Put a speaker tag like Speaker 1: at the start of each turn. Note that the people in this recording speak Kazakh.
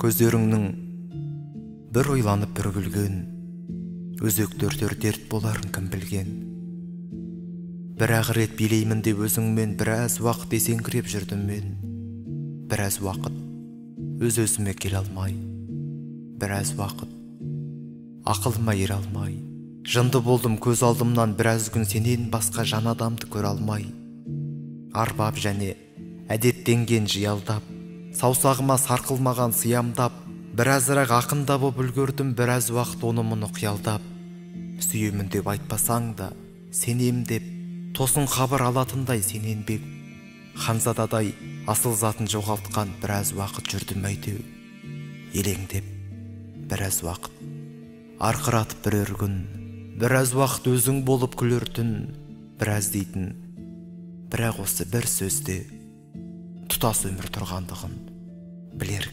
Speaker 1: көздеріңнің бір ойланып бір күлген, өзектер дерт боларын кім білген. Бір-ақ рет билеймін деп өзіңмен біраз уақыт есеңгіреп жүрдім мен. Біраз уақыт өз-өзіме келе алмай, біраз уақыт ақылыма ере алмай, жынды болдым көз алдымнан біраз күн сенен басқа жан адамды көре алмай. Арбап және әдеттенген жиялдап, саусағыма сарқылмаған сиямдап, біразырақ ақында боп үлгердім біраз уақыт оны мұны қиялдап. Сүйемін деп айтпасаң да, сенем деп тосын хабар алатындай сенен бек. Ханзададай асыл затын жоғалтқан біраз уақыт жүрдім әйтеу. Елеңдеп біраз уақыт арқыратып бірер күн, біраз уақыт өзің болып күлер түн. Біраз дейтін, бірақ осы бір сөзде тұтас өмір тұрғандығын білер